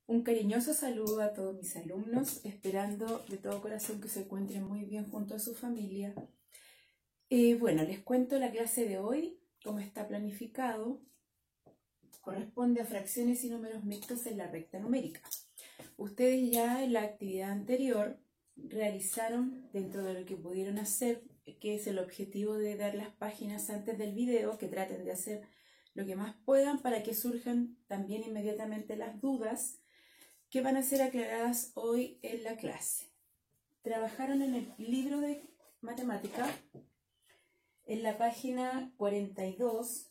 Un cariñoso saludo a todos mis alumnos, esperando de todo corazón que se encuentren muy bien junto a su familia. Bueno, les cuento la clase de hoy, como está planificado. Corresponde a fracciones y números mixtos en la recta numérica. Ustedes ya en la actividad anterior realizaron, dentro de lo que pudieron hacer, que es el objetivo de dar las páginas antes del video, que traten de hacer lo que más puedan para que surjan también inmediatamente las dudas que van a ser aclaradas hoy en la clase. Trabajaron en el libro de matemática, en la página 42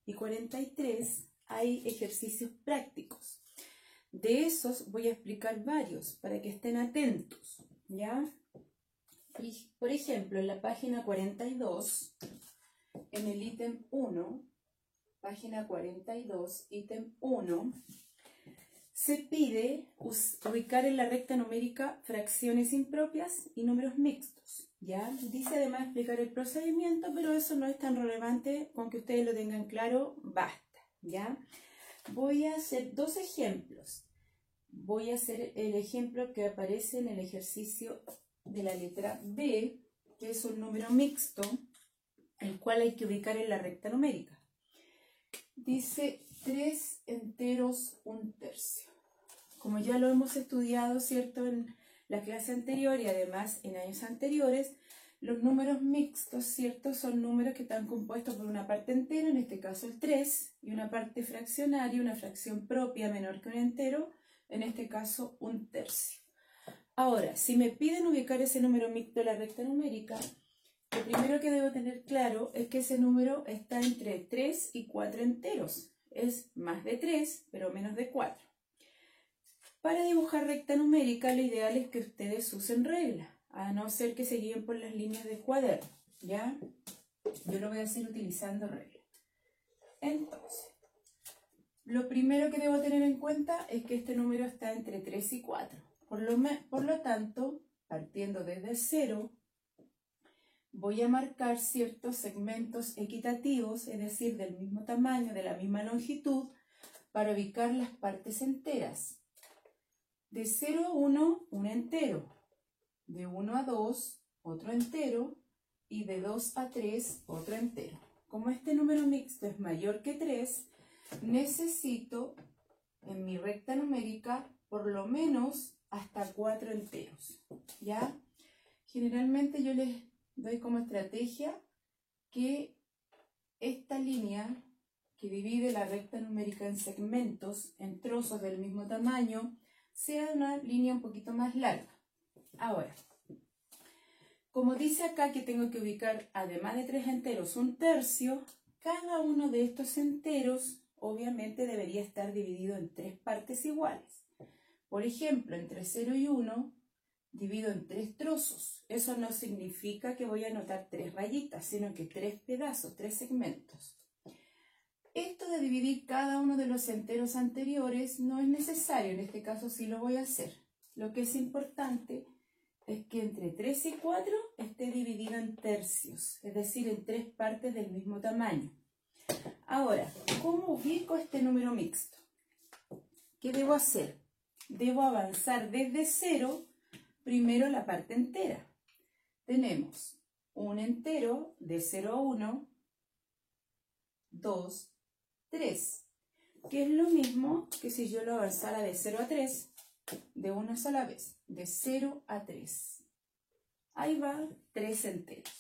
y 43 hay ejercicios prácticos. De esos voy a explicar varios para que estén atentos, ¿ya? Por ejemplo, en la página 42, en el ítem 1, página 42, ítem 1, se pide ubicar en la recta numérica fracciones impropias y números mixtos, ¿ya? Dice además explicar el procedimiento, pero eso no es tan relevante, con que ustedes lo tengan claro, basta, ¿ya? Voy a hacer dos ejemplos. Voy a hacer el ejemplo que aparece en el ejercicio de la letra B, que es un número mixto, el cual hay que ubicar en la recta numérica. Dice 3 enteros 1/3. Como ya lo hemos estudiado, ¿cierto?, en la clase anterior y además en años anteriores, los números mixtos, ¿cierto?, son números que están compuestos por una parte entera, en este caso el 3, y una parte fraccionaria, una fracción propia menor que un entero, en este caso 1/3. Ahora, si me piden ubicar ese número mixto en la recta numérica, lo primero que debo tener claro es que ese número está entre 3 y 4 enteros. Es más de 3, pero menos de 4. Para dibujar recta numérica, lo ideal es que ustedes usen regla, a no ser que se guíen por las líneas del cuaderno, ¿ya? Yo lo voy a hacer utilizando regla. Entonces, lo primero que debo tener en cuenta es que este número está entre 3 y 4. Por lo tanto, partiendo desde 0, voy a marcar ciertos segmentos equitativos, es decir, del mismo tamaño, de la misma longitud, para ubicar las partes enteras. De 0 a 1, un entero. De 1 a 2, otro entero. Y de 2 a 3, otro entero. Como este número mixto es mayor que 3, necesito en mi recta numérica por lo menos hasta 4 enteros, ¿ya? Generalmente yo les doy como estrategia que esta línea que divide la recta numérica en segmentos, en trozos del mismo tamaño, sea una línea un poquito más larga. Ahora, como dice acá que tengo que ubicar, además de 3 enteros, 1/3, cada uno de estos enteros obviamente debería estar dividido en 3 partes iguales. Por ejemplo, entre 0 y 1, divido en 3 trozos. Eso no significa que voy a anotar 3 rayitas, sino que 3 pedazos, 3 segmentos. Esto de dividir cada uno de los enteros anteriores no es necesario, en este caso sí lo voy a hacer. Lo que es importante es que entre 3 y 4 esté dividido en tercios, es decir, en 3 partes del mismo tamaño. Ahora, ¿cómo ubico este número mixto? ¿Qué debo hacer? Debo avanzar desde 0, primero la parte entera. Tenemos un entero de 0 a 1, 2, 3, que es lo mismo que si yo lo avanzara de 0 a 3, de una sola vez, de 0 a 3. Ahí va 3 enteros.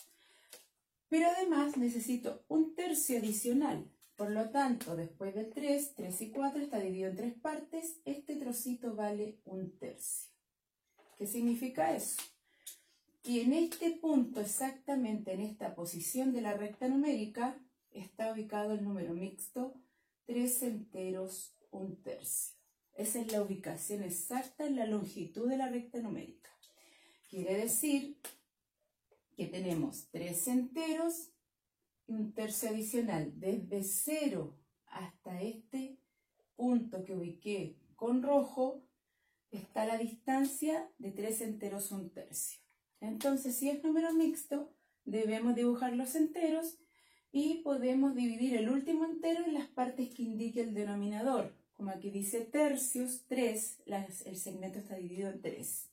Pero además necesito 1/3 adicional. Por lo tanto, después del 3, 3 y 4 está dividido en 3 partes. Este trocito vale 1/3. ¿Qué significa eso? Que en este punto, exactamente en esta posición de la recta numérica, está ubicado el número mixto 3 enteros 1/3. Esa es la ubicación exacta en la longitud de la recta numérica. Quiere decir que tenemos 3 enteros y 1/3 adicional. Desde 0 hasta este punto que ubiqué con rojo, está la distancia de 3 enteros 1/3. Entonces, si es número mixto, debemos dibujar los enteros y podemos dividir el último entero en las partes que indique el denominador, como aquí dice tercios, 3, el segmento está dividido en 3.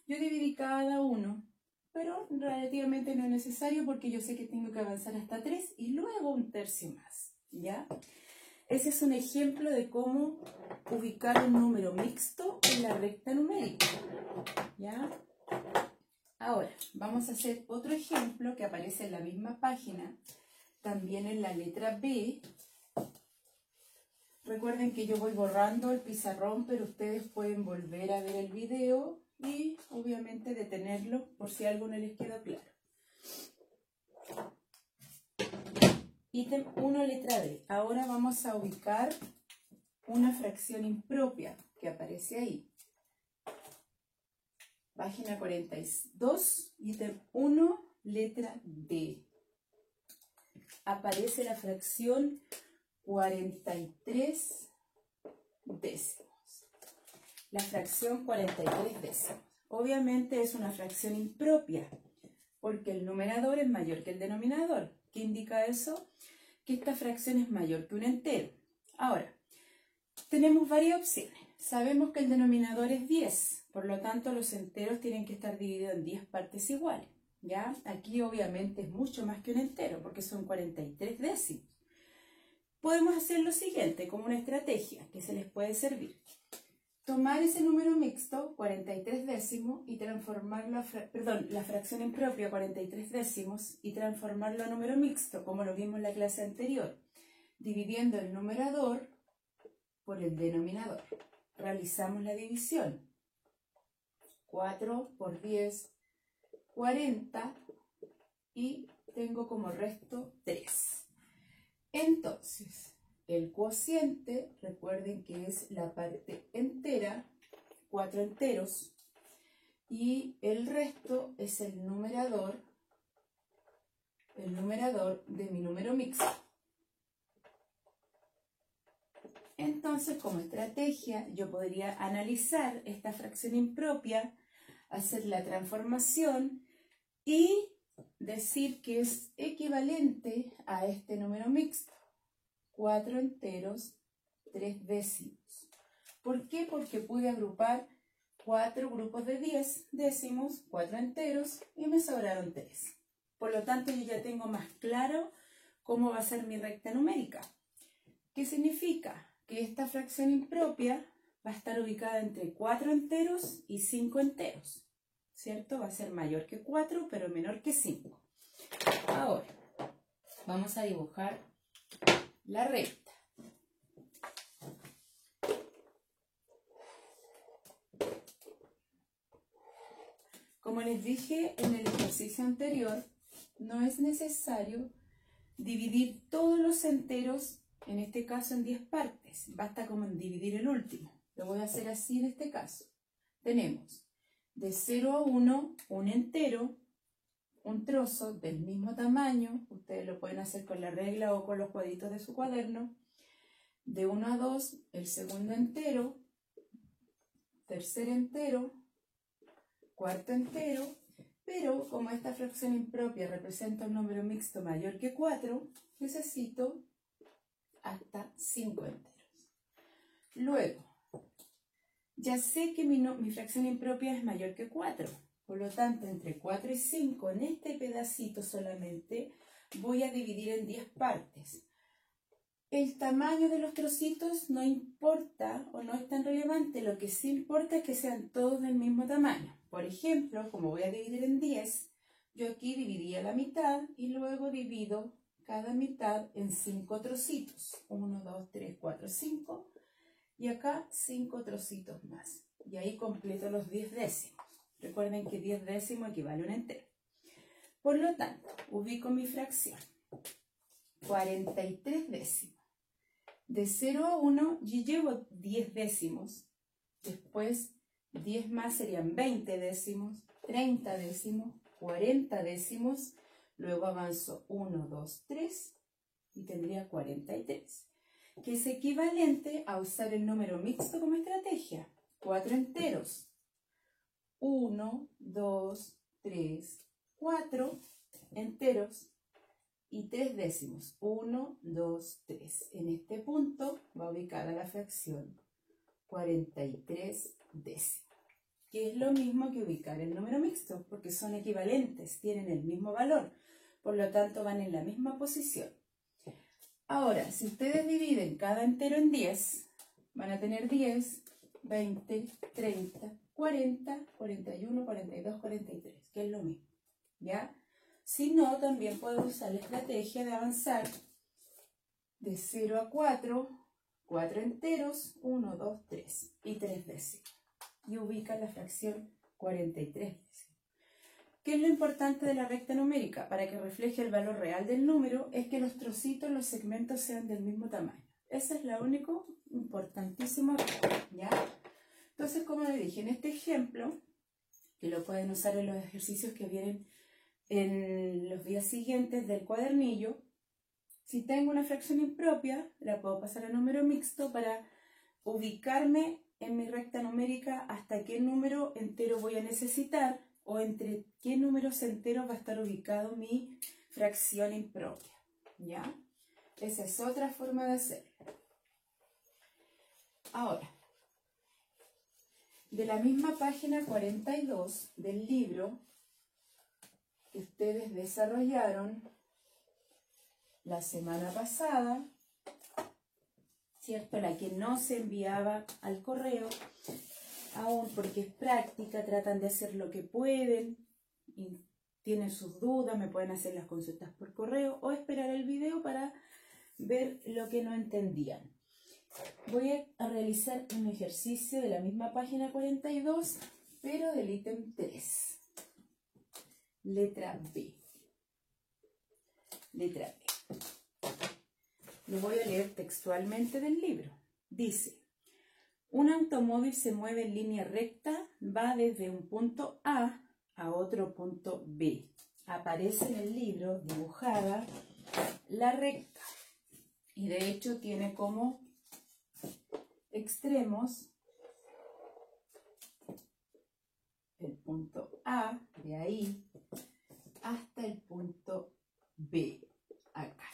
Yo dividí cada uno, pero relativamente no es necesario porque yo sé que tengo que avanzar hasta 3 y luego un tercio más, ¿ya? Ese es un ejemplo de cómo ubicar un número mixto en la recta numérica, ¿ya? Ahora, vamos a hacer otro ejemplo que aparece en la misma página, también en la letra B. Recuerden que yo voy borrando el pizarrón, pero ustedes pueden volver a ver el video y obviamente detenerlo por si algo no les queda claro. Ítem 1, letra B. Ahora vamos a ubicar una fracción impropia que aparece ahí. Página 42, ítem 1, letra D. Aparece la fracción 43 décimos. La fracción 43 décimos. Obviamente es una fracción impropia, porque el numerador es mayor que el denominador. ¿Qué indica eso? Que esta fracción es mayor que un entero. Ahora, tenemos varias opciones. Sabemos que el denominador es 10, por lo tanto los enteros tienen que estar divididos en 10 partes iguales, ¿ya? Aquí obviamente es mucho más que un entero, porque son 43 décimos. Podemos hacer lo siguiente, como una estrategia que se les puede servir. Tomar ese número mixto, 43 décimos, y transformarlo la fracción impropia, 43 décimos, y transformarlo a número mixto, como lo vimos en la clase anterior, dividiendo el numerador por el denominador. Realizamos la división. 4 por 10, 40, y tengo como resto 3. Entonces, el cociente, recuerden que es la parte entera, 4 enteros, y el resto es el numerador de mi número mixto. Entonces, como estrategia, yo podría analizar esta fracción impropia, hacer la transformación y decir que es equivalente a este número mixto. 4 enteros, 3 décimos. ¿Por qué? Porque pude agrupar 4 grupos de 10 décimos, 4 enteros, y me sobraron 3. Por lo tanto, yo ya tengo más claro cómo va a ser mi recta numérica. ¿Qué significa? Que esta fracción impropia va a estar ubicada entre 4 enteros y 5 enteros, ¿cierto? Va a ser mayor que 4, pero menor que 5. Ahora, vamos a dibujar la recta. Como les dije en el ejercicio anterior, no es necesario dividir todos los enteros, en este caso en 10 partes. Basta con dividir el último. Lo voy a hacer así en este caso. Tenemos de 0 a 1 un entero, un trozo del mismo tamaño. Ustedes lo pueden hacer con la regla o con los cuadritos de su cuaderno. De 1 a 2 el segundo entero, tercer entero, cuarto entero, pero como esta fracción impropia representa un número mixto mayor que 4, necesito hasta 5 enteros. Luego, ya sé que mi fracción impropia es mayor que 4, por lo tanto, entre 4 y 5, en este pedacito solamente, voy a dividir en 10 partes. El tamaño de los trocitos no importa o no es tan relevante, lo que sí importa es que sean todos del mismo tamaño. Por ejemplo, como voy a dividir en 10, yo aquí dividía la mitad y luego divido cada mitad en 5 trocitos. 1, 2, 3, 4, 5. Y acá 5 trocitos más. Y ahí completo los 10 décimos. Recuerden que 10 décimos equivale a un entero. Por lo tanto, ubico mi fracción. 43 décimos. De 0 a 1 yo llevo 10 décimos. Después 10 más serían 20 décimos, 30 décimos, 40 décimos. Luego avanzo 1, 2, 3 y tendría 43. Que es equivalente a usar el número mixto como estrategia. 4 enteros. 1, 2, 3, 4 enteros. y 3 décimos. 1, 2, 3. En este punto va ubicada la fracción 43 décimos, que es lo mismo que ubicar el número mixto, porque son equivalentes, tienen el mismo valor, por lo tanto van en la misma posición. Ahora, si ustedes dividen cada entero en 10, van a tener 10, 20, 30, 40, 41, 42, 43, que es lo mismo, ¿ya? Si no, también puedo usar la estrategia de avanzar de 0 a 4, 4 enteros, 1, 2, 3 y 3 décimos. Y ubica la fracción 43 décimos. ¿Qué es lo importante de la recta numérica? Para que refleje el valor real del número, es que los trocitos, los segmentos sean del mismo tamaño. Ese es lo único importantísimo, ¿ya? Entonces, como les dije, en este ejemplo, que lo pueden usar en los ejercicios que vienen en los días siguientes del cuadernillo, si tengo una fracción impropia, la puedo pasar a número mixto para ubicarme en mi recta numérica hasta qué número entero voy a necesitar o entre qué números enteros va a estar ubicado mi fracción impropia, ¿ya? Esa es otra forma de hacerlo. Ahora, de la misma página 42 del libro que ustedes desarrollaron la semana pasada, ¿cierto? La que no se enviaba al correo, aún porque es práctica, tratan de hacer lo que pueden y tienen sus dudas, me pueden hacer las consultas por correo o esperar el video para ver lo que no entendían. Voy a realizar un ejercicio de la misma página 42, pero del ítem 3. Letra B. Letra B. Lo voy a leer textualmente del libro. Dice: un automóvil se mueve en línea recta, va desde un punto A a otro punto B. Aparece en el libro dibujada la recta y de hecho tiene como extremos el punto A, de ahí, hasta el punto B, acá.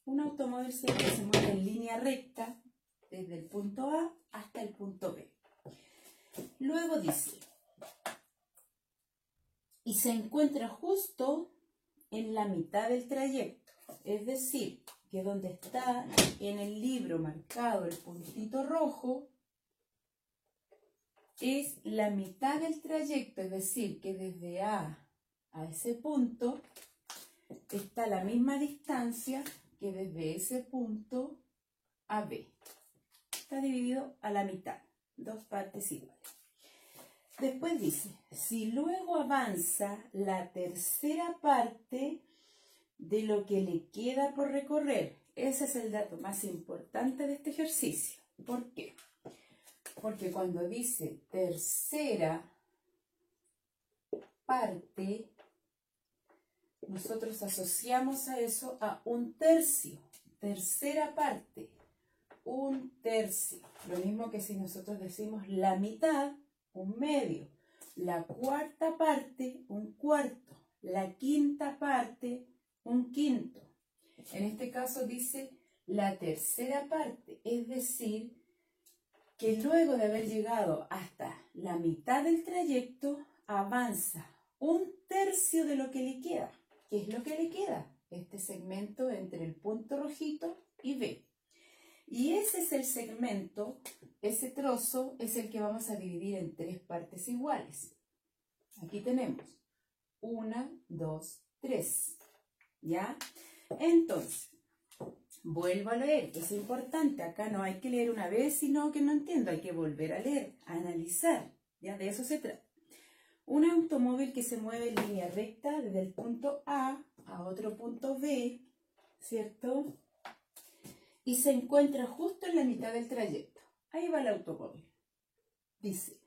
Un automóvil siempre se mueve en línea recta desde el punto A hasta el punto B. Luego dice, y se encuentra justo en la mitad del trayecto, es decir, que donde está en el libro marcado el puntito rojo, es la mitad del trayecto, es decir, que desde A a ese punto está la misma distancia que desde ese punto a B. Está dividido a la mitad, dos partes iguales. Después dice, si luego avanza la tercera parte de lo que le queda por recorrer. Ese es el dato más importante de este ejercicio. ¿Por qué? Porque cuando dice tercera parte, nosotros asociamos a eso a un tercio. Tercera parte, un tercio. Lo mismo que si nosotros decimos la mitad, un medio. La cuarta parte, un cuarto. La quinta parte, un quinto. En este caso dice la tercera parte, es decir, que luego de haber llegado hasta la mitad del trayecto, avanza un tercio de lo que le queda. ¿Qué es lo que le queda? Este segmento entre el punto rojito y B. Y ese es el segmento, ese trozo es el que vamos a dividir en tres partes iguales. Aquí tenemos 1, 2, 3. ¿Ya? Entonces, vuelvo a leer, es importante, acá no hay que leer una vez, sino que no entiendo, hay que volver a leer, a analizar, ¿ya? De eso se trata. Un automóvil que se mueve en línea recta desde el punto A a otro punto B, ¿cierto? Y se encuentra justo en la mitad del trayecto. Ahí va el automóvil. Dice,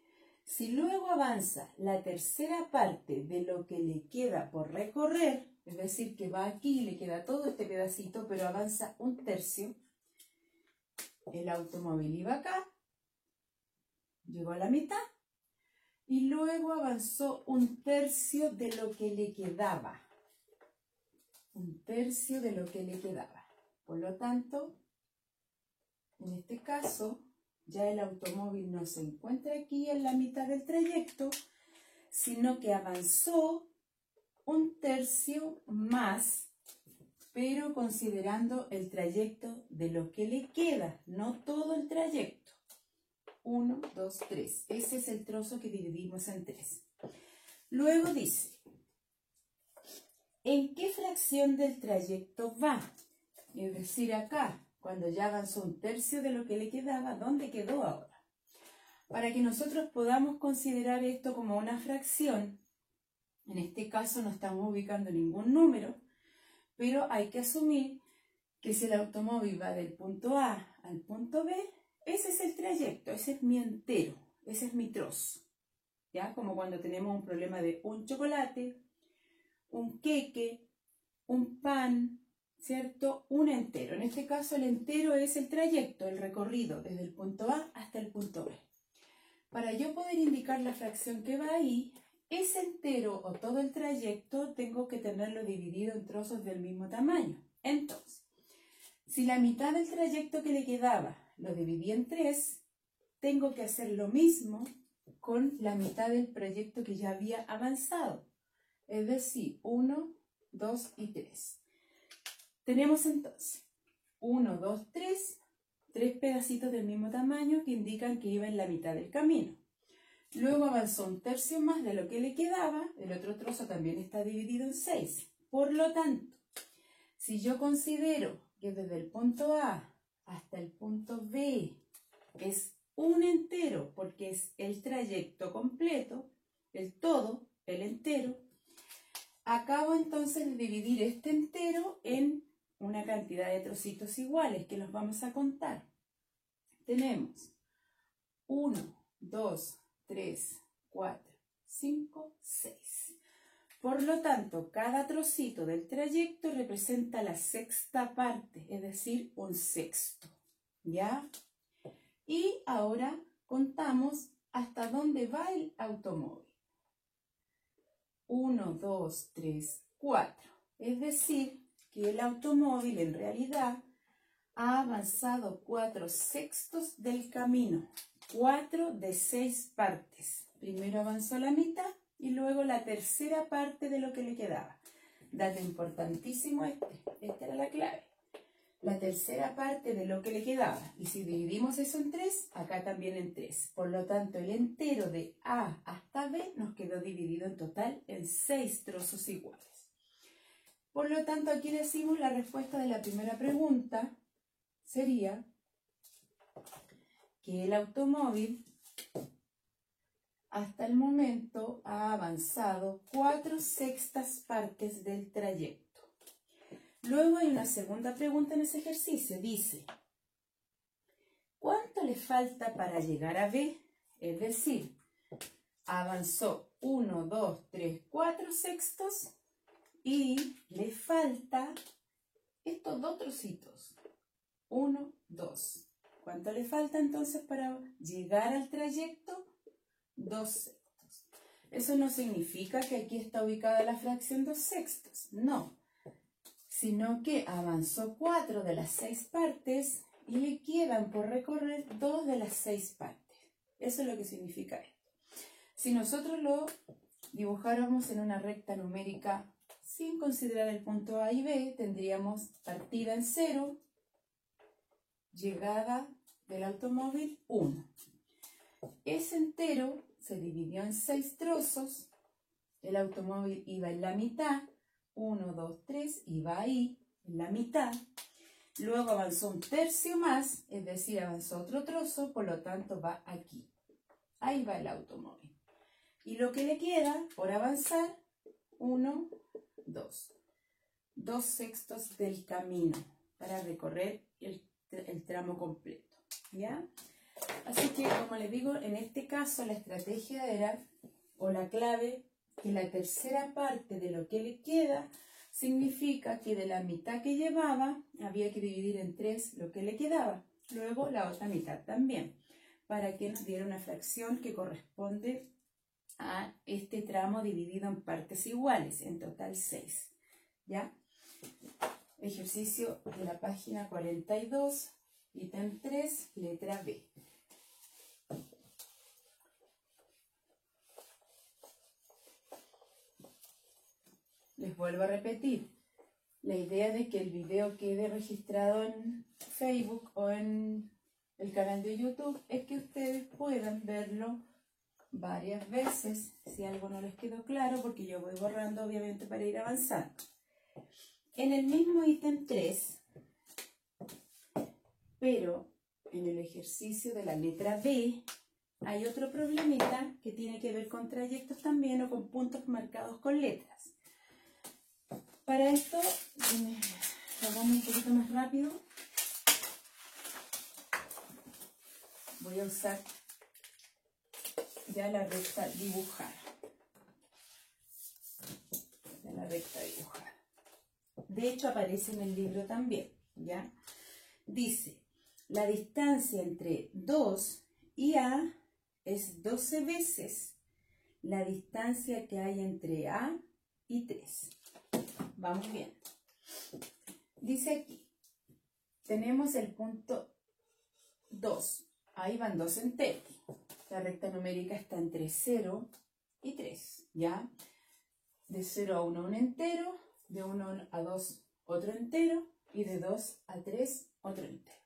si luego avanza la tercera parte de lo que le queda por recorrer, es decir, que va aquí y le queda todo este pedacito, pero avanza un tercio, el automóvil iba acá, llegó a la mitad, y luego avanzó un tercio de lo que le quedaba. un tercio de lo que le quedaba. Por lo tanto, en este caso, ya el automóvil no se encuentra aquí en la mitad del trayecto, sino que avanzó un tercio más, pero considerando el trayecto de lo que le queda, no todo el trayecto. 1, 2, 3. Ese es el trozo que dividimos en 3. Luego dice, ¿en qué fracción del trayecto va? Es decir, acá, cuando ya avanzó un tercio de lo que le quedaba, ¿dónde quedó ahora? Para que nosotros podamos considerar esto como una fracción, en este caso no estamos ubicando ningún número, pero hay que asumir que si el automóvil va del punto A al punto B, ese es el trayecto, ese es mi entero, ese es mi trozo. ¿Ya? Como cuando tenemos un problema de un chocolate, un queque, un pan, ¿cierto? Un entero. En este caso el entero es el trayecto, el recorrido desde el punto A hasta el punto B. Para yo poder indicar la fracción que va ahí, ese entero o todo el trayecto tengo que tenerlo dividido en trozos del mismo tamaño. Entonces, si la mitad del trayecto que le quedaba lo dividí en 3, tengo que hacer lo mismo con la mitad del proyecto que ya había avanzado. Es decir, 1, 2 y 3. Tenemos entonces 1, 2, 3, 3 pedacitos del mismo tamaño que indican que iba en la mitad del camino. Luego avanzó un tercio más de lo que le quedaba, el otro trozo también está dividido en 6. Por lo tanto, si yo considero que desde el punto A hasta el punto B es un entero, porque es el trayecto completo, el todo, el entero, acabo entonces de dividir este entero en una cantidad de trocitos iguales que los vamos a contar. Tenemos 1, 2, 3, 4, 5, 6. Por lo tanto, cada trocito del trayecto representa la sexta parte, es decir, un sexto. ¿Ya? Y ahora contamos hasta dónde va el automóvil. 1, 2, 3, 4. Es decir, que el automóvil en realidad ha avanzado 4 sextos del camino. 4 de 6 partes. Primero avanzó la mitad y luego la tercera parte de lo que le quedaba. Dato importantísimo esta era la clave. La tercera parte de lo que le quedaba. Y si dividimos eso en 3, acá también en 3. Por lo tanto, el entero de A hasta B nos quedó dividido en total en 6 trozos iguales. Por lo tanto, aquí decimos la respuesta de la primera pregunta sería que el automóvil hasta el momento ha avanzado 4 sextas partes del trayecto. Luego hay una segunda pregunta en ese ejercicio. Dice, ¿cuánto le falta para llegar a B? Es decir, avanzó 1, 2, 3, 4 sextos y le falta estos dos trocitos. 1, 2. ¿Cuánto le falta entonces para llegar al trayecto? 2 sextos. Eso no significa que aquí está ubicada la fracción 2 sextos. No. Sino que avanzó 4 de las 6 partes y le quedan por recorrer 2 de las 6 partes. Eso es lo que significa esto. Si nosotros lo dibujáramos en una recta numérica sin considerar el punto A y B, tendríamos partida en 0, llegada del automóvil 1. Ese entero se dividió en 6 trozos, el automóvil iba en la mitad, 1, 2, 3, iba ahí, en la mitad. Luego avanzó un tercio más, es decir, avanzó otro trozo, por lo tanto va aquí. Ahí va el automóvil. Y lo que le queda por avanzar, 1, 2. 2 sextos del camino para recorrer el tramo completo. ¿Ya? Así que, como les digo, en este caso la estrategia era, o la clave, que la tercera parte de lo que le queda significa que de la mitad que llevaba había que dividir en 3 lo que le quedaba, luego la otra mitad también, para que nos diera una fracción que corresponde a este tramo dividido en partes iguales, en total 6. ¿Ya? Ejercicio de la página 42, ítem 3, letra B. Les vuelvo a repetir, la idea de que el video quede registrado en Facebook o en el canal de YouTube es que ustedes puedan verlo varias veces, si algo no les quedó claro, porque yo voy borrando obviamente para ir avanzando. En el mismo ítem 3, pero en el ejercicio de la letra B, hay otro problemita que tiene que ver con trayectos también o con puntos marcados con letras. Para esto, hagamos un poquito más rápido. Voy a usar ya la recta dibujada. De hecho, aparece en el libro también, ¿ya? Dice, la distancia entre 2 y A es 12 veces la distancia que hay entre A y 3. Vamos bien. Dice aquí, tenemos el punto 2. Ahí van 2 enteros. La recta numérica está entre 0 y 3, ¿ya? De 0 a 1 un entero, de 1 a 2 otro entero y de 2 a 3 otro entero.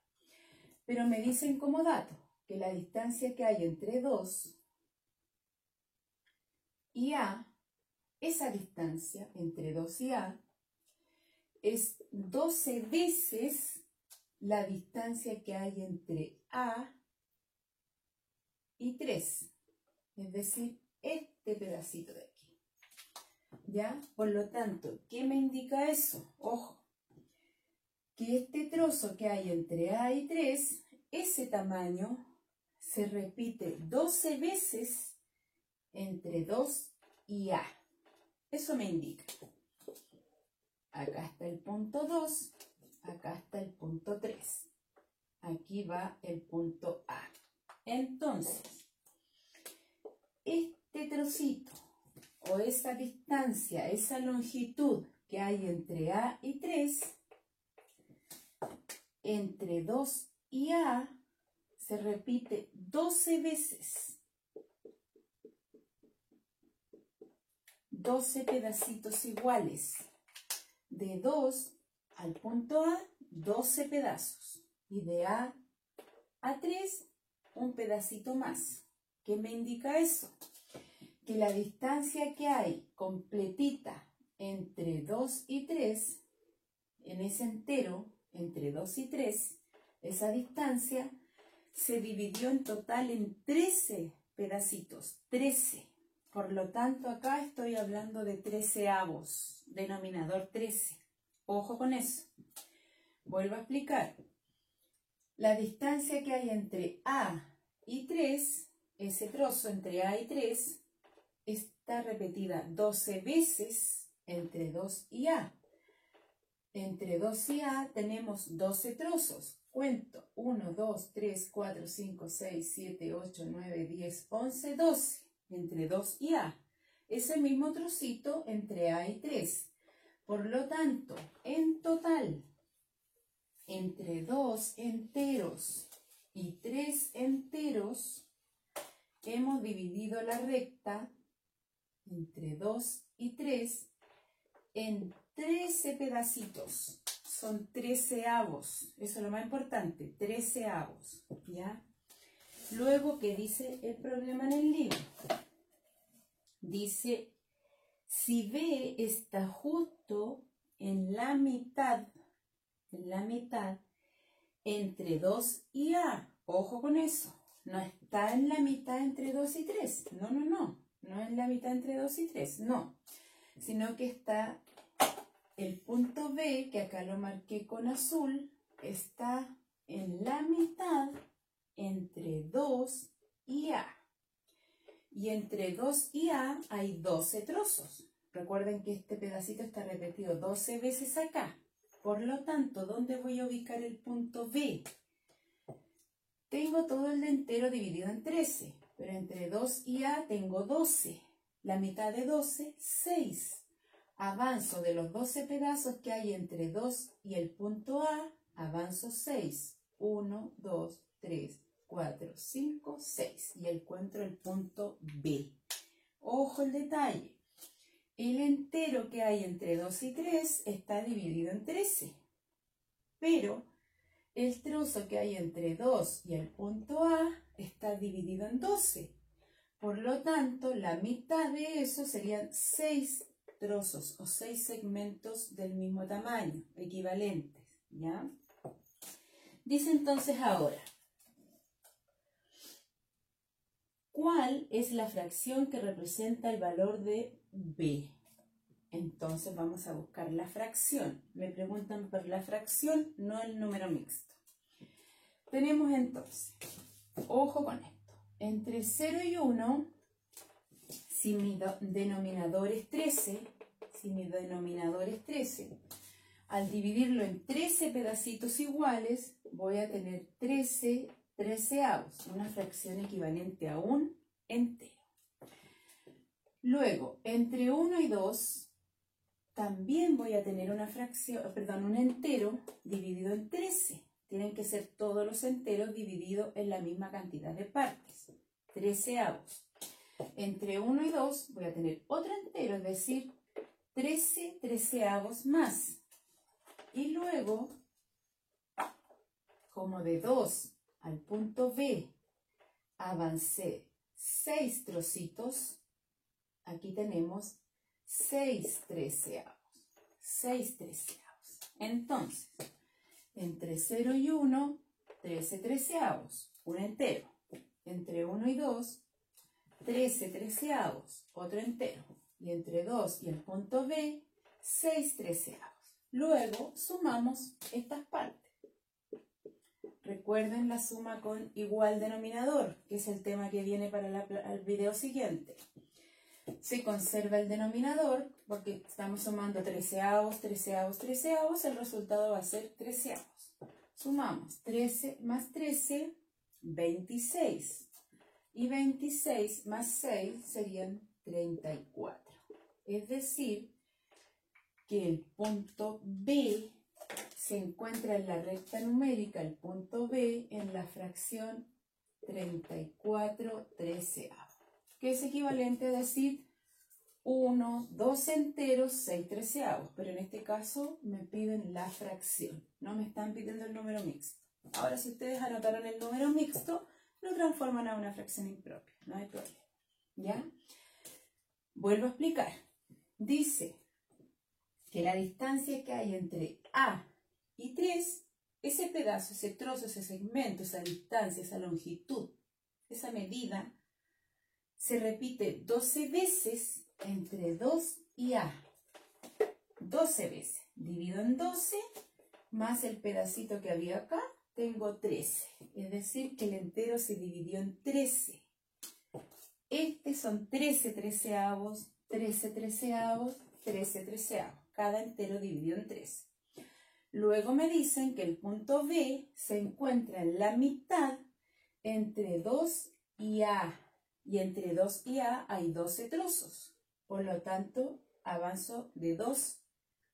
Pero me dicen como dato que la distancia que hay entre 2 y A, esa distancia entre 2 y A, es 12 veces la distancia que hay entre A y 3. Es decir, este pedacito de aquí. ¿Ya? Por lo tanto, ¿qué me indica eso? Ojo, que este trozo que hay entre A y 3, ese tamaño se repite 12 veces entre 2 y A. Eso me indica. Acá está el punto 2, acá está el punto 3. Aquí va el punto A. Entonces, este trocito o esa distancia, esa longitud que hay entre A y 3, entre 2 y A, se repite 12 veces. 12 pedacitos iguales. De 2 al punto A, 12 pedazos. Y de A a 3, un pedacito más. ¿Qué me indica eso? Que la distancia que hay completita entre 2 y 3, en ese entero, entre 2 y 3, esa distancia se dividió en total en 13 pedacitos. 13. Por lo tanto, acá estoy hablando de 13avos, denominador 13. Ojo con eso. Vuelvo a explicar. La distancia que hay entre A y 3, ese trozo entre A y 3, está repetida 12 veces entre 2 y A. Entre 2 y A tenemos 12 trozos. Cuento. 1, 2, 3, 4, 5, 6, 7, 8, 9, 10, 11, 12. Entre 2 y A. Ese mismo trocito entre A y 3. Por lo tanto, en total, entre 2 enteros y 3 enteros, hemos dividido la recta entre 2 y 3 en 13 pedacitos. Son 13avos. Eso es lo más importante, 13avos. ¿Ya? Luego, ¿qué dice el problema en el libro? Dice, si B está justo en la mitad entre 2 y A. Ojo con eso. No está en la mitad entre 2 y 3. No. No es la mitad entre 2 y 3. No. Sino que está el punto B, que acá lo marqué con azul, está en la mitad entre 2 y A. Y entre 2 y A hay 12 trozos. Recuerden que este pedacito está repetido 12 veces acá. Por lo tanto, ¿dónde voy a ubicar el punto B? Tengo todo el entero dividido en 13, pero entre 2 y A tengo 12. La mitad de 12, 6. Avanzo de los 12 pedazos que hay entre 2 y el punto A, avanzo 6. 1, 2, 3, 4, 5, 6. Y encuentro el punto B. Ojo el detalle. El entero que hay entre 2 y 3 está dividido en 13. Pero el trozo que hay entre 2 y el punto A está dividido en 12. Por lo tanto, la mitad de eso serían 6 trozos o 6 segmentos del mismo tamaño, equivalentes, ¿ya? Dice entonces ahora, ¿cuál es la fracción que representa el valor de B? Entonces vamos a buscar la fracción. Me preguntan por la fracción, no el número mixto. Tenemos entonces, ojo con esto, entre 0 y 1, si mi denominador es 13, al dividirlo en 13 pedacitos iguales, voy a tener 13 treceavos, una fracción equivalente a un entero. Luego, entre 1 y 2, también voy a tener una fracción, un entero dividido en 13. Tienen que ser todos los enteros divididos en la misma cantidad de partes, treceavos. Entre 1 y 2 voy a tener otro entero, es decir, 13 treceavos más. Y luego, como de 2 al punto B avancé 6 trocitos, aquí tenemos 6 treceavos. Entonces, entre 0 y 1, 13 treceavos, un entero. Entre 1 y 2, 13 treceavos, otro entero. Y entre 2 y el punto B, 6 treceavos. Luego sumamos estas partes. Recuerden la suma con igual denominador, que es el tema que viene para el video siguiente. Se conserva el denominador porque estamos sumando treceavos, el resultado va a ser treceavos. Sumamos 13 más 13, 26. Y 26 más 6 serían 34. Es decir, que el punto B se encuentra en la recta numérica, el punto B, en la fracción 34 treceavos, que es equivalente a decir 1, 2 enteros, 6 treceavos, pero en este caso me piden la fracción, no me están pidiendo el número mixto. Ahora, si ustedes anotaron el número mixto, lo transforman a una fracción impropia, no hay problema, ¿ya? Vuelvo a explicar. Dice que la distancia que hay entre A y 3, ese pedazo, ese trozo, ese segmento, esa distancia, esa longitud, esa medida, se repite 12 veces entre 2 y A. 12 veces. Divido en 12 más el pedacito que había acá, tengo 13. Es decir, que el entero se dividió en 13. Estos son 13 treceavos, 13 treceavos, 13 treceavos. Cada entero dividido en 13. Luego me dicen que el punto B se encuentra en la mitad entre 2 y A. Y entre 2 y A hay 12 trozos. Por lo tanto, avanzo de 2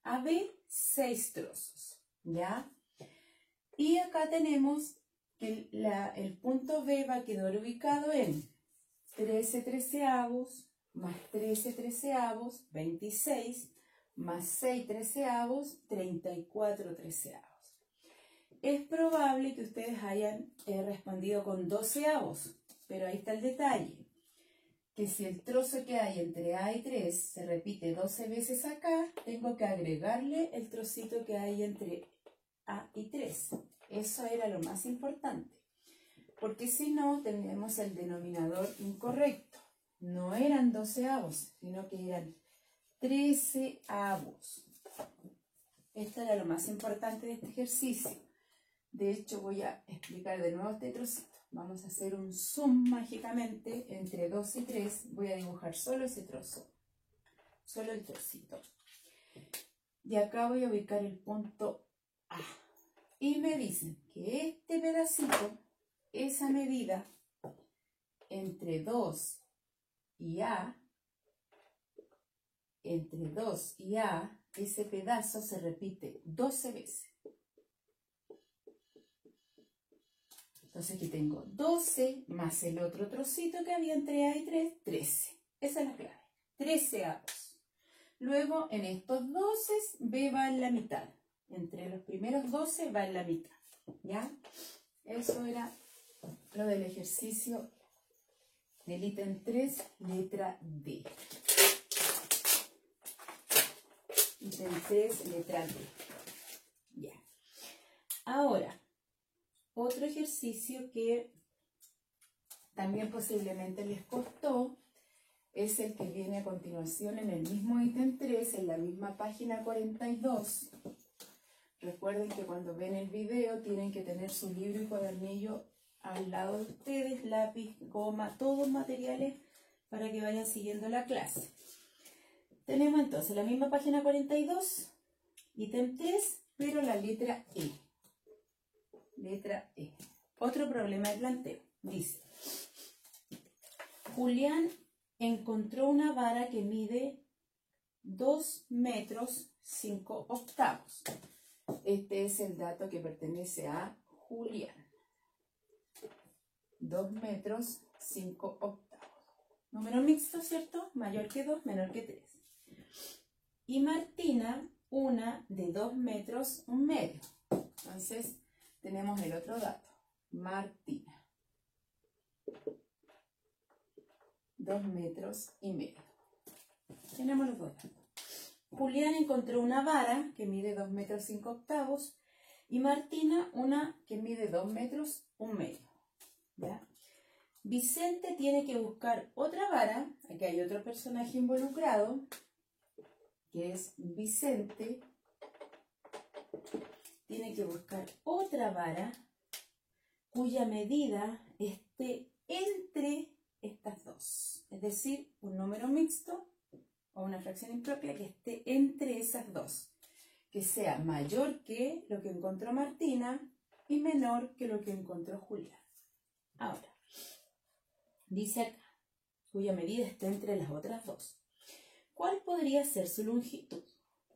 a B 6 trozos. ¿Ya? Y acá tenemos que el punto B va a quedar ubicado en 13 treceavos más 13 treceavos, 26, más 6 treceavos, 34 treceavos. Es probable que ustedes hayan respondido con doceavos, pero ahí está el detalle, que si el trozo que hay entre A y 3 se repite 12 veces acá, tengo que agregarle el trocito que hay entre A y 3. Eso era lo más importante, porque si no, tenemos el denominador incorrecto. No eran doceavos, sino que eran treceavos. Esto era lo más importante de este ejercicio. De hecho, voy a explicar de nuevo este trocito. Vamos a hacer un zoom mágicamente entre 2 y 3. Voy a dibujar solo ese trozo, solo el trocito. Y acá voy a ubicar el punto A. Y me dicen que este pedacito, esa medida entre 2 y A, entre 2 y A, ese pedazo se repite 12 veces. Entonces aquí tengo 12 más el otro trocito que había entre A y 3, 13. Esa es la clave. 13 avos. Luego en estos 12 B va en la mitad. Entre los primeros 12 va en la mitad. ¿Ya? Eso era lo del ejercicio del ítem 3, letra D. Ítem 3, letra D. Ya. Ahora, otro ejercicio que también posiblemente les costó es el que viene a continuación en el mismo ítem 3, en la misma página 42. Recuerden que cuando ven el video tienen que tener su libro y cuadernillo al lado de ustedes, lápiz, goma, todos materiales para que vayan siguiendo la clase. Tenemos entonces la misma página 42, ítem 3, pero la letra E. Letra E. Otro problema de planteo. Dice, Julián encontró una vara que mide 2 metros 5 octavos. Este es el dato que pertenece a Julián. 2 metros 5 octavos. Número mixto, ¿cierto? Mayor que 2, menor que 3. Y Martina, una de 2 metros 1 medio. Entonces, tenemos el otro dato. Martina. 2 metros y medio. Tenemos los dos datos. Julián encontró una vara que mide 2 metros 5 octavos y Martina una que mide 2 metros 1 medio. ¿Ya? Vicente tiene que buscar otra vara. Aquí hay otro personaje involucrado, que es Vicente. Tiene que buscar otra vara cuya medida esté entre estas dos. Es decir, un número mixto o una fracción impropia que esté entre esas dos. Que sea mayor que lo que encontró Martina y menor que lo que encontró Julián. Ahora, dice acá, cuya medida esté entre las otras dos. ¿Cuál podría ser su longitud?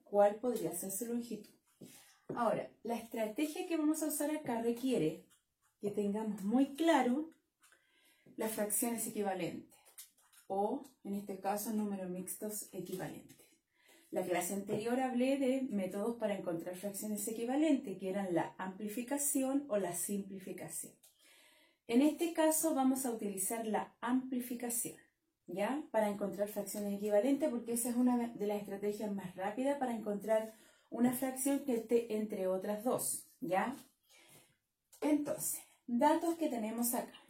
¿Cuál podría ser su longitud? Ahora, la estrategia que vamos a usar acá requiere que tengamos muy claro las fracciones equivalentes o, en este caso, números mixtos equivalentes. La clase anterior hablé de métodos para encontrar fracciones equivalentes, que eran la amplificación o la simplificación. En este caso vamos a utilizar la amplificación, ¿ya? Para encontrar fracciones equivalentes, porque esa es una de las estrategias más rápidas para encontrar una fracción que esté entre otras dos, ¿ya? Entonces, datos que tenemos acá.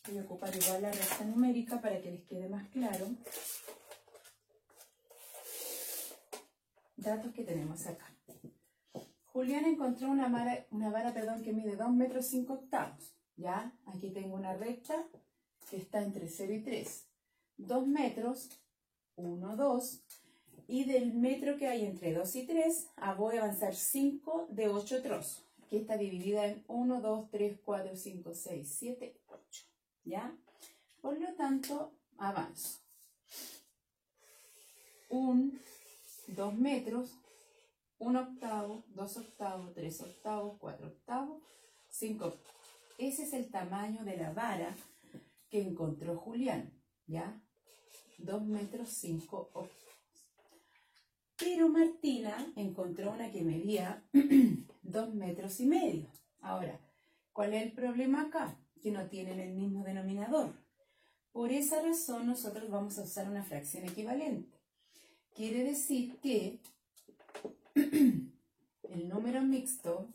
Voy a ocupar igual la resta numérica para que les quede más claro. Datos que tenemos acá. Julián encontró una vara que mide 2 metros 5 octavos. ¿Ya? Aquí tengo una recta que está entre 0 y 3. 2 metros, 1, 2. Y del metro que hay entre 2 y 3, voy a avanzar 5 de 8 trozos. Aquí está dividida en 1, 2, 3, 4, 5, 6, 7, 8. ¿Ya? Por lo tanto, avanzo. 2 metros, 1 octavo, 2 octavos, 3 octavos, 4 octavos, 5 octavos. Ese es el tamaño de la vara que encontró Julián, ¿ya? 2 metros 5 octavos. Pero Martina encontró una que medía 2 metros y medio. Ahora, ¿cuál es el problema acá? Que no tienen el mismo denominador. Por esa razón nosotros vamos a usar una fracción equivalente. Quiere decir que el número mixto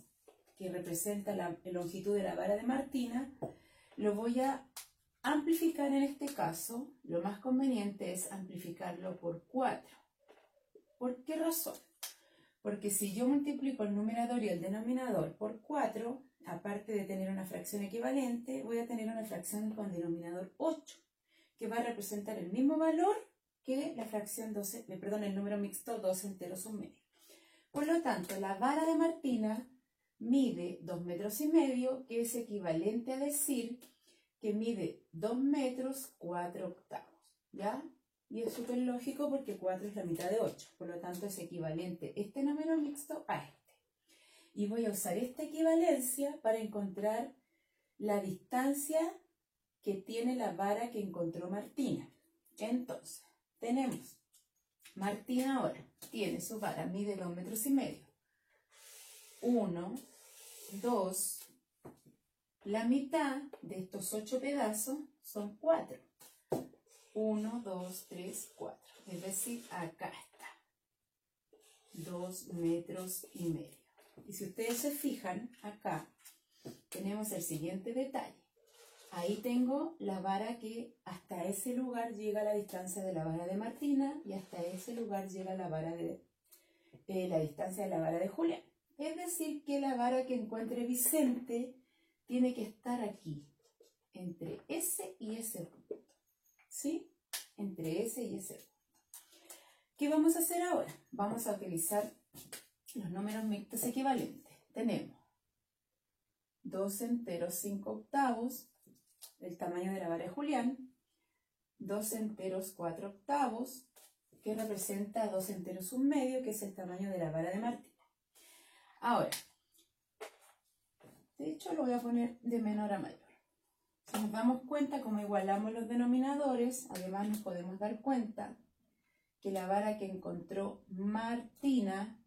que representa la longitud de la vara de Martina lo voy a amplificar en este caso. Lo más conveniente es amplificarlo por 4. ¿Por qué razón? Porque si yo multiplico el numerador y el denominador por 4, aparte de tener una fracción equivalente, voy a tener una fracción con denominador 8, que va a representar el mismo valor que la fracción 12, el número mixto 2 enteros 1 medio. Por lo tanto, la vara de Martina mide 2 metros y medio, que es equivalente a decir que mide 2 metros 4 octavos, ¿ya? Y es súper lógico porque 4 es la mitad de 8. Por lo tanto, es equivalente este número mixto a este. Y voy a usar esta equivalencia para encontrar la distancia que tiene la vara que encontró Martina. Entonces, tenemos, Martina ahora tiene su vara, mide 2,5 metros. 1, 2, la mitad de estos 8 pedazos son 4. 1, 2, 3, 4. Es decir, acá está. 2,5 metros. Y si ustedes se fijan, acá tenemos el siguiente detalle. Ahí tengo la vara que hasta ese lugar llega la distancia de la vara de Martina y hasta ese lugar llega la vara la distancia de la vara de Julián. Es decir, que la vara que encuentre Vicente tiene que estar aquí, entre ese y ese punto. ¿Sí? Entre ese y ese punto. ¿Qué vamos a hacer ahora? Vamos a utilizar los números mixtos equivalentes. Tenemos 2 enteros 5 octavos, el tamaño de la vara de Julián, 2 enteros 4 octavos, que representa 2 enteros 1 medio, que es el tamaño de la vara de Martina. Ahora, de hecho lo voy a poner de menor a mayor. Si nos damos cuenta, como igualamos los denominadores, además nos podemos dar cuenta que la vara que encontró Martina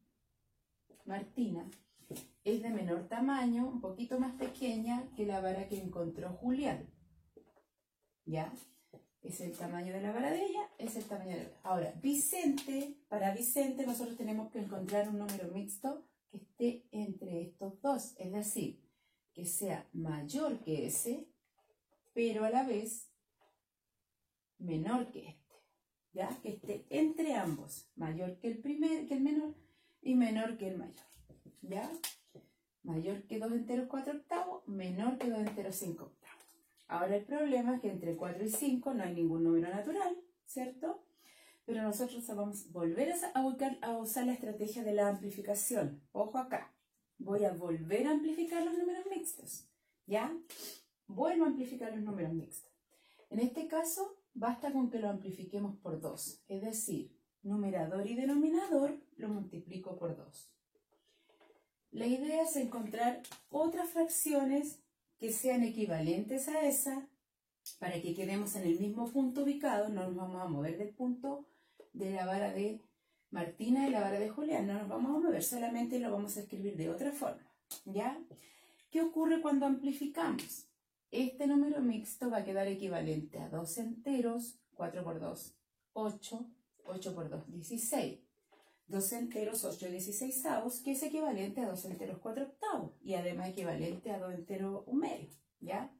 es de menor tamaño, un poquito más pequeña que la vara que encontró Julián. ¿Ya? Es el tamaño de la vara de ella, es el tamaño de la vara. Ahora, para Vicente nosotros tenemos que encontrar un número mixto que esté entre estos dos, es decir, que sea mayor que ese, pero a la vez menor que este. ¿Ya? Que esté entre ambos, mayor que el menor y menor que el mayor. ¿Ya? Mayor que 2 enteros 4 octavos, menor que 2 enteros 5 octavos. Ahora el problema es que entre 4 y 5 no hay ningún número natural, ¿cierto? Pero nosotros vamos a volver a usar la estrategia de la amplificación. Ojo acá, voy a volver a amplificar los números mixtos, ¿ya? Vuelvo a amplificar los números mixtos. En este caso, basta con que lo amplifiquemos por 2, es decir, numerador y denominador lo multiplico por 2. La idea es encontrar otras fracciones que sean equivalentes a esa para que quedemos en el mismo punto ubicado. No nos vamos a mover del punto de la vara de Martina y la vara de Julián, no nos vamos a mover, solamente lo vamos a escribir de otra forma, ¿ya? ¿Qué ocurre cuando amplificamos? Este número mixto va a quedar equivalente a 2 enteros, 4 por 2, 8, 8 por 2, 16. 2 enteros 8 16avos, que es equivalente a 2 enteros 4 octavos, y además equivalente a 2 enteros 1 medio, ¿ya?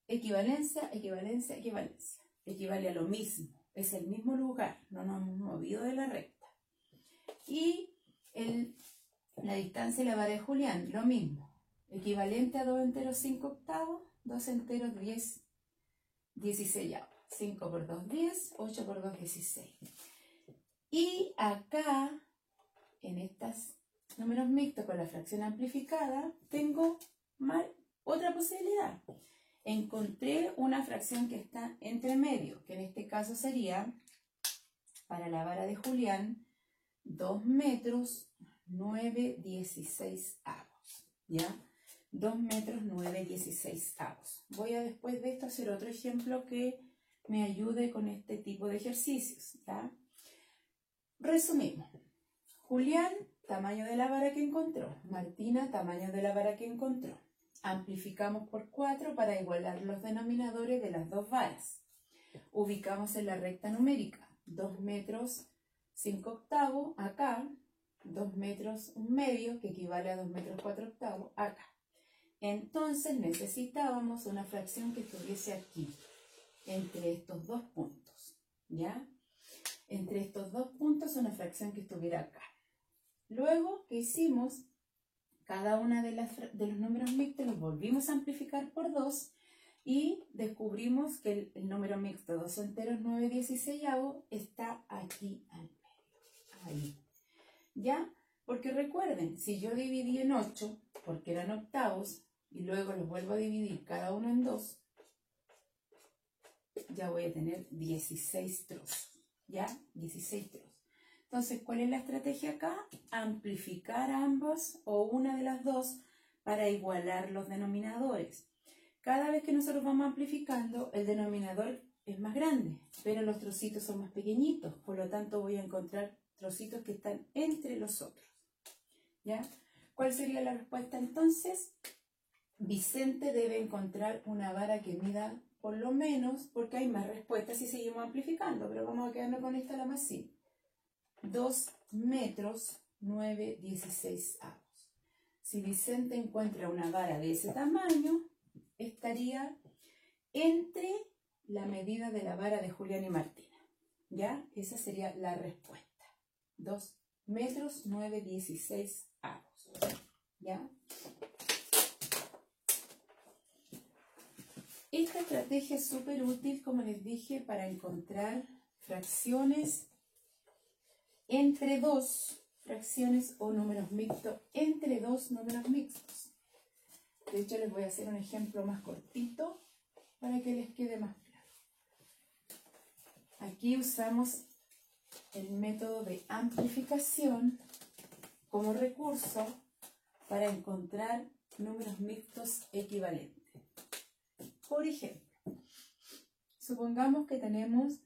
Equivalencia, equivalencia, equivalencia. Equivale a lo mismo, es el mismo lugar, no nos hemos movido de la recta. Y la distancia de la vara de Julián, lo mismo, equivalente a 2 enteros 5 octavos, 2 enteros 10 16avos. 5 por 2, 10, 8 por 2, 16. Y acá, en estos números mixtos con la fracción amplificada, tengo otra posibilidad. Encontré una fracción que está entre medio, que en este caso sería, para la vara de Julián, 2 metros 9 16avos, ¿ya? 2 metros 9 16avos. Voy a después de esto hacer otro ejemplo que me ayude con este tipo de ejercicios, ¿ya? Resumimos. Julián, tamaño de la vara que encontró. Martina, tamaño de la vara que encontró. Amplificamos por 4 para igualar los denominadores de las dos varas. Ubicamos en la recta numérica 2 metros 5 octavos acá, 2 metros 1 medio, que equivale a 2 metros 4 octavos acá. Entonces necesitábamos una fracción que estuviese aquí, entre estos dos puntos, ¿ya? Entre estos dos puntos una fracción que estuviera acá. Luego, ¿qué hicimos? Cada una de los números mixtos los volvimos a amplificar por 2 y descubrimos que el número mixto 2 enteros 9 16avos está aquí al medio, ahí. ¿Ya? Porque recuerden, si yo dividí en 8, porque eran octavos, y luego los vuelvo a dividir cada uno en 2, ya voy a tener 16 trozos, ¿ya? 16 trozos. Entonces, ¿cuál es la estrategia acá? Amplificar ambos o una de las dos para igualar los denominadores. Cada vez que nosotros vamos amplificando, el denominador es más grande, pero los trocitos son más pequeñitos, por lo tanto voy a encontrar trocitos que están entre los otros, ¿ya? ¿Cuál sería la respuesta entonces? Vicente debe encontrar una vara que mida por lo menos, porque hay más respuestas si seguimos amplificando, pero vamos a quedarnos con esta la más simple. 2 metros 9/16. Si Vicente encuentra una vara de ese tamaño, estaría entre la medida de la vara de Julián y Martina, ¿ya? Esa sería la respuesta. 2 metros 9/16, ¿ya? Esta estrategia es súper útil, como les dije, para encontrar fracciones entre dos fracciones o números mixtos entre dos números mixtos. De hecho, les voy a hacer un ejemplo más cortito para que les quede más claro. Aquí usamos el método de amplificación como recurso para encontrar números mixtos equivalentes. Por ejemplo, supongamos que tenemos,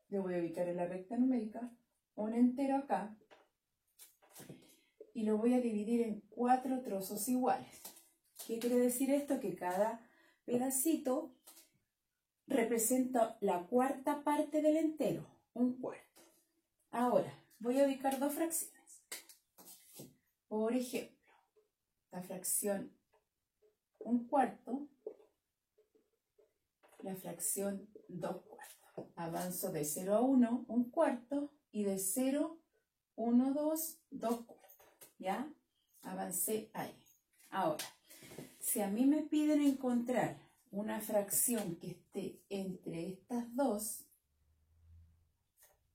yo voy a ubicar en la recta numérica, un entero acá y lo voy a dividir en 4 trozos iguales. ¿Qué quiere decir esto? Que cada pedacito representa la cuarta parte del entero, un cuarto. Ahora, voy a ubicar dos fracciones. Por ejemplo, la fracción 1/4, la fracción 2/4. Avanzo de 0 a 1, 1/4, y de 0, 1, 2, 2/4. ¿Ya? Avancé ahí. Ahora, si a mí me piden encontrar una fracción que esté entre estas dos,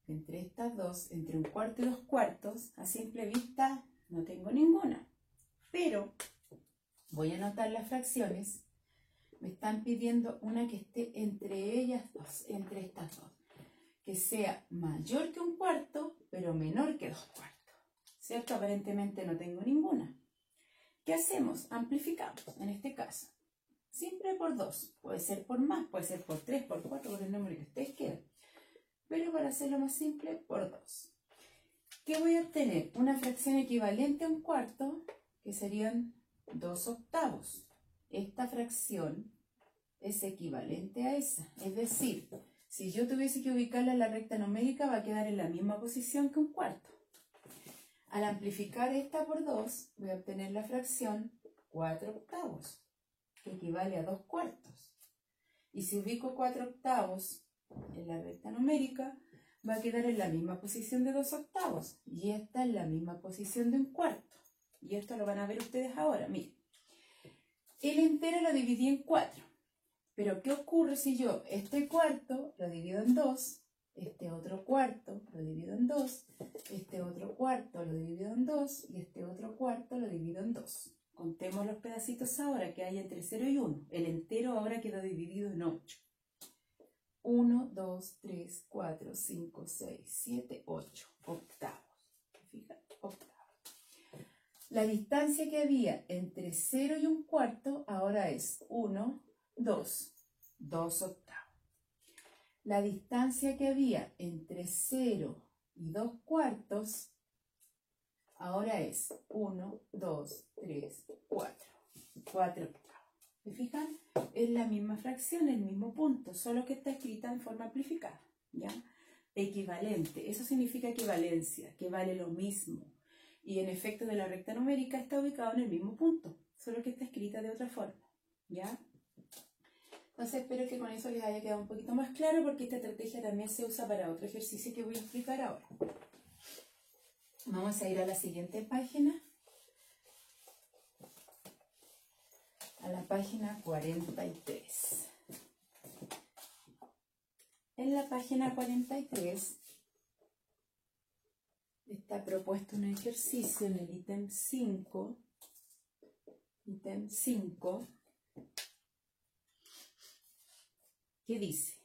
entre 1/4 y 2/4, a simple vista no tengo ninguna. Pero voy a anotar las fracciones. Me están pidiendo una que esté entre ellas dos, entre estas dos. Que sea mayor que 1/4, pero menor que 2/4. ¿Cierto? Aparentemente no tengo ninguna. ¿Qué hacemos? Amplificamos, en este caso. Siempre por 2. Puede ser por más, puede ser por 3, por 4, por el número que ustedes quieran. Pero para hacerlo más simple, por 2. ¿Qué voy a obtener? Una fracción equivalente a 1/4, que serían 2/8. Esta fracción es equivalente a esa. Es decir, si yo tuviese que ubicarla en la recta numérica, va a quedar en la misma posición que 1/4. Al amplificar esta por 2, voy a obtener la fracción 4/8, que equivale a 2/4. Y si ubico 4/8 en la recta numérica, va a quedar en la misma posición de 2/8. Y esta en la misma posición de 1/4. Y esto lo van a ver ustedes ahora. Miren, el entero lo dividí en 4. Pero ¿qué ocurre si yo este cuarto lo divido en 2, este otro cuarto lo divido en 2, este otro cuarto lo divido en 2 y este otro cuarto lo divido en 2? Contemos los pedacitos ahora que hay entre 0 y 1. El entero ahora quedó dividido en 8. 1, 2, 3, 4, 5, 6, 7, 8. Octavos. Fíjate, octavos. La distancia que había entre 0 y 1/4 ahora es 1, 2, 2/8. La distancia que había entre 0 y 2/4 ahora es 1, 2, 3, 4. 4/8. ¿Me fijan? Es la misma fracción, el mismo punto, solo que está escrita en forma amplificada, ¿ya? Equivalente, eso significa equivalencia, que vale lo mismo. Y en efecto de la recta numérica está ubicado en el mismo punto, solo que está escrita de otra forma, ¿ya? Entonces espero que con eso les haya quedado un poquito más claro, porque esta estrategia también se usa para otro ejercicio que voy a explicar ahora. Vamos a ir a la siguiente página. A la página 43. En la página 43 está propuesto un ejercicio en el ítem 5. Ítem 5. ¿Qué dice?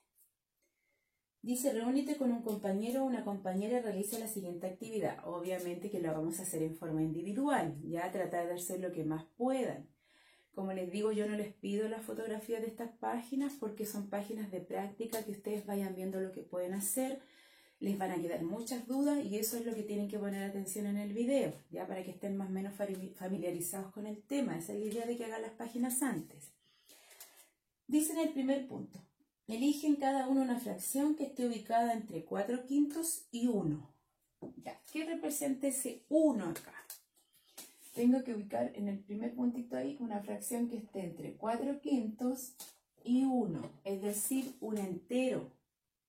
Dice, reúnete con un compañero o una compañera y realiza la siguiente actividad. Obviamente que lo vamos a hacer en forma individual, ya tratar de hacer lo que más puedan. Como les digo, yo no les pido las fotografías de estas páginas porque son páginas de práctica que ustedes vayan viendo lo que pueden hacer. Les van a quedar muchas dudas y eso es lo que tienen que poner atención en el video, ya para que estén más o menos familiarizados con el tema. Esa es la idea de que hagan las páginas antes. Dice en el primer punto, eligen cada uno una fracción que esté ubicada entre 4/5 y 1. Ya, ¿qué representa ese 1 acá? Tengo que ubicar en el primer puntito ahí una fracción que esté entre 4/5 y 1, es decir, un entero.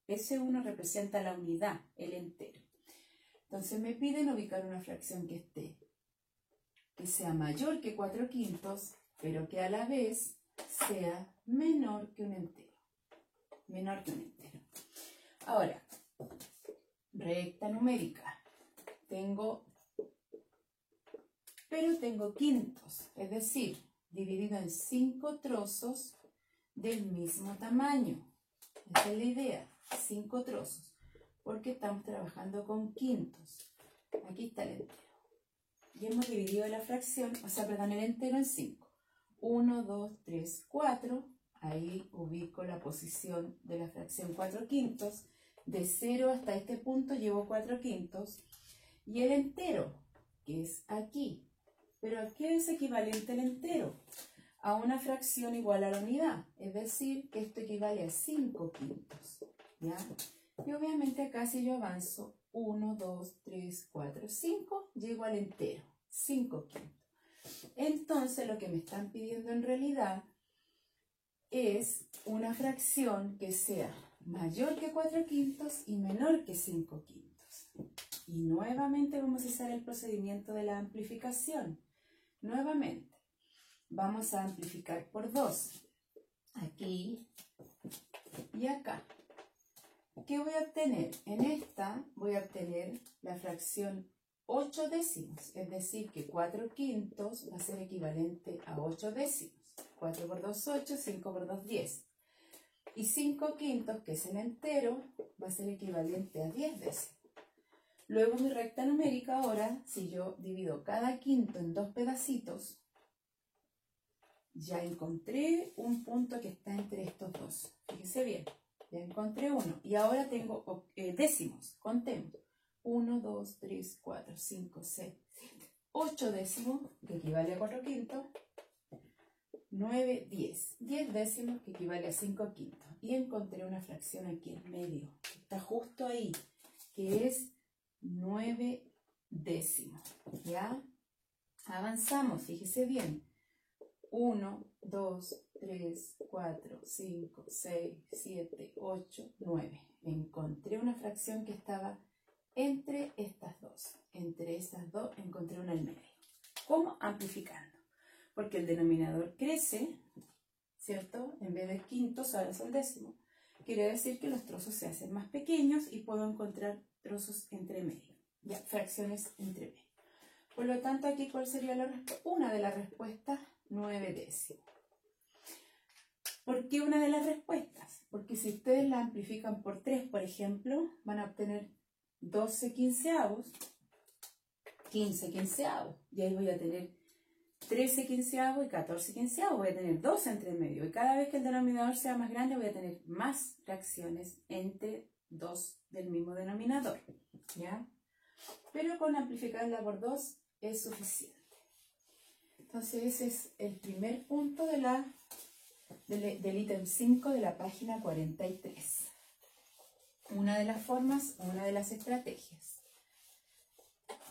Ese 1 representa la unidad, el entero. Entonces me piden ubicar una fracción que sea mayor que 4/5, pero que a la vez sea menor que un entero. Menor que un entero. Ahora, recta numérica. Pero tengo quintos, es decir, dividido en 5 trozos del mismo tamaño. Esa es la idea, 5 trozos, porque estamos trabajando con quintos. Aquí está el entero. Y hemos dividido la fracción, el entero en 5. 1, 2, 3, 4. Ahí ubico la posición de la fracción 4/5. De 0 hasta este punto llevo 4/5. Y el entero, que es aquí. ¿Pero a qué es equivalente el entero? A una fracción igual a la unidad. Es decir, que esto equivale a 5/5. ¿Ya? Y obviamente acá si yo avanzo 1, 2, 3, 4, 5, llego al entero. 5/5. Entonces lo que me están pidiendo en realidad es una fracción que sea mayor que 4/5 y menor que 5/5. Y nuevamente vamos a hacer el procedimiento de la amplificación. Nuevamente, vamos a amplificar por 2. Aquí y acá. ¿Qué voy a obtener? En esta voy a obtener la fracción 8 décimos, es decir, que 4/5 va a ser equivalente a 8 décimos. 4 por 2, 8, 5 por 2, 10. Y 5/5, que es el entero, va a ser equivalente a 10 décimos. Luego mi recta numérica ahora, si yo divido cada quinto en 2 pedacitos, ya encontré un punto que está entre estos dos. Fíjense bien, ya encontré uno. Y ahora tengo décimos, contemos. 1, 2, 3, 4, 5, 6, 7, 8 décimos, que equivale a 4/5. 9, 10. 10 décimos, que equivale a 5/5. Y encontré una fracción aquí en medio, que está justo ahí, que es 9 décimos. ¿Ya? Avanzamos, fíjese bien. 1, 2, 3, 4, 5, 6, 7, 8, 9. Encontré una fracción que estaba entre estas dos. Entre estas dos encontré una en medio. ¿Cómo? Amplificando. Porque el denominador crece, ¿cierto? En vez de quintos, ahora son décimos. Quiere decir que los trozos se hacen más pequeños y puedo encontrar trozos entre medio. Ya, fracciones entre medio. Por lo tanto, aquí, ¿cuál sería la respuesta? Una de las respuestas, 9 décimos. ¿Por qué una de las respuestas? Porque si ustedes la amplifican por 3, por ejemplo, van a obtener 12 quinceavos, 15 quinceavos. Y ahí voy a tener 13 quinceavos y 14 quinceavos. Voy a tener 12 entre medio. Y cada vez que el denominador sea más grande, voy a tener más fracciones entre dos del mismo denominador. ¿Ya? Pero con amplificarla por 2 es suficiente. Entonces ese es el primer punto del ítem 5 de la página 43. Una de las formas, una de las estrategias.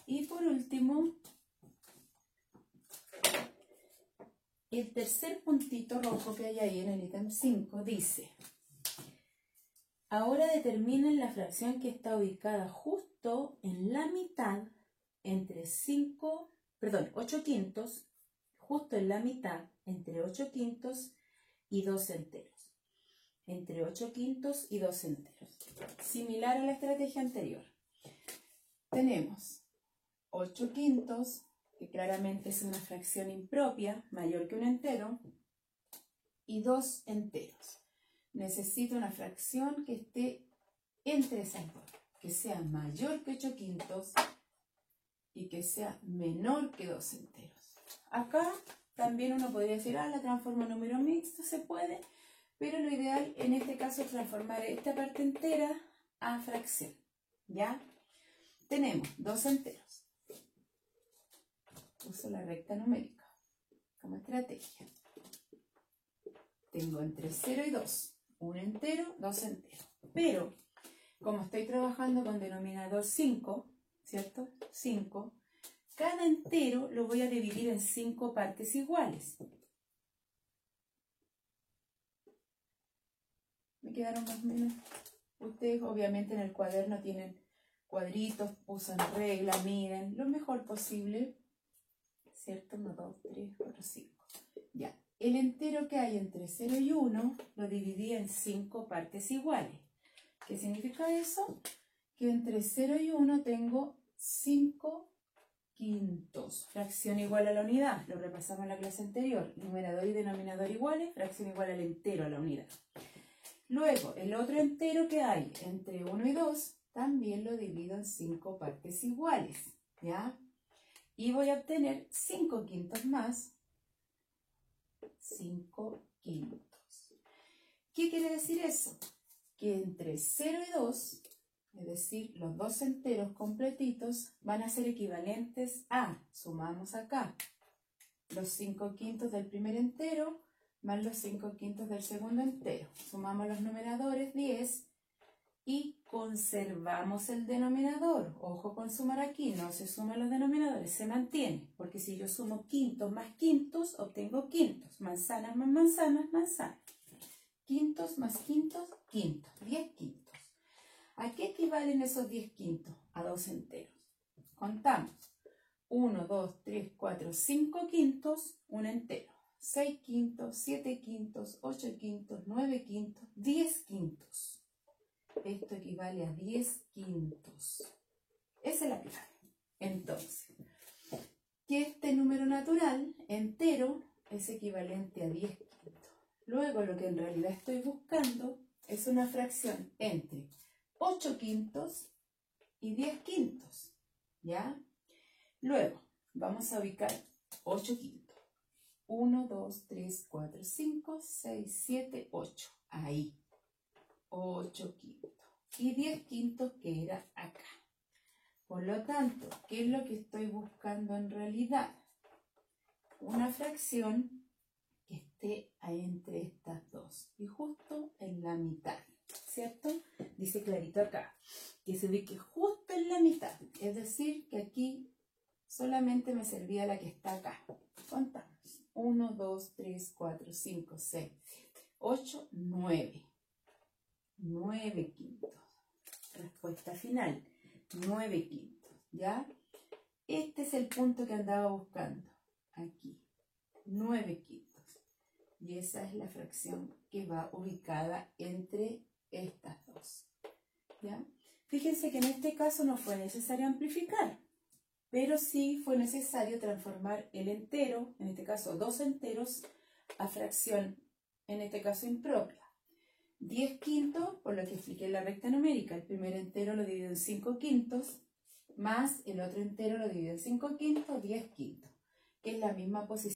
Y por último, el tercer puntito rojo que hay ahí en el ítem 5 dice: ahora determinen la fracción que está ubicada justo en la mitad entre 8/5, justo en la mitad entre 8/5 y 2 enteros. Entre 8/5 y 2 enteros. Similar a la estrategia anterior. Tenemos 8/5, que claramente es una fracción impropia, mayor que un entero, y 2 enteros. necesito una fracción que esté entre esas dos, que sea mayor que 8 quintos y que sea menor que 2 enteros. Acá también uno podría decir, la transformo en número mixto, se puede, pero lo ideal en este caso es transformar esta parte entera a fracción, ¿ya? Tenemos 2 enteros. Uso la recta numérica como estrategia. Tengo entre 0 y 2, un entero, 2 enteros. Pero, como estoy trabajando con denominador 5, ¿cierto? 5, cada entero lo voy a dividir en 5 partes iguales. ¿Me quedaron más o menos? Ustedes obviamente en el cuaderno tienen cuadritos, usan regla, miden lo mejor posible, ¿cierto? 1, 2, 3, 4, 5. Ya, el entero que hay entre 0 y 1 lo dividí en 5 partes iguales. ¿Qué significa eso? Que entre 0 y 1 tengo 5 quintos, fracción igual a la unidad, lo repasamos en la clase anterior, numerador y denominador iguales, fracción igual al entero a la unidad. Luego, el otro entero que hay entre 1 y 2, también lo divido en 5 partes iguales, ¿ya? Y voy a obtener 5 quintos más, 5 quintos. ¿Qué quiere decir eso? Que entre 0 y 2, es decir, los dos enteros completitos van a ser equivalentes a, sumamos acá, los 5 quintos del primer entero más los 5 quintos del segundo entero. Sumamos los numeradores, 10, y conservamos el denominador. Ojo con sumar aquí, no se suman los denominadores, se mantiene, porque si yo sumo quintos más quintos, obtengo quintos. Manzanas más manzanas, manzanas. Quintos más quintos, quintos. 10 quintos. ¿A qué equivalen esos 10 quintos? A 2 enteros. Contamos. 1, 2, 3, 4, 5 quintos, un entero. 6 quintos, 7 quintos, 8 quintos, 9 quintos, 10 quintos. Esto equivale a 10 quintos. Esa es la clave. Entonces, que este número natural entero es equivalente a 10 quintos. Luego, lo que en realidad estoy buscando es una fracción entre 8 quintos y 10 quintos, ¿ya? Luego, vamos a ubicar 8 quintos. 1, 2, 3, 4, 5, 6, 7, 8. Ahí. 8 quintos. Y 10 quintos que era acá. Por lo tanto, ¿qué es lo que estoy buscando en realidad? Una fracción que esté ahí entre estas dos. Y justo en la mitad. ¿Cierto? Dice clarito acá. Que se ubique justo en la mitad. Es decir, que aquí solamente me servía la que está acá. Contamos. 1, 2, 3, 4, 5, 6, 7, 8, 9. 9 quintos. Respuesta final. 9 quintos. ¿Ya? Este es el punto que andaba buscando. Aquí. 9 quintos. Y esa es la fracción que va ubicada entre estas dos. ¿Ya? Fíjense que en este caso no fue necesario amplificar, pero sí fue necesario transformar el entero, en este caso 2 enteros, a fracción, en este caso impropia. 10 quintos, por lo que expliqué en la recta numérica, el primer entero lo divido en 5 quintos, más el otro entero lo divido en 5 quintos, 10 quintos, que es la misma posición.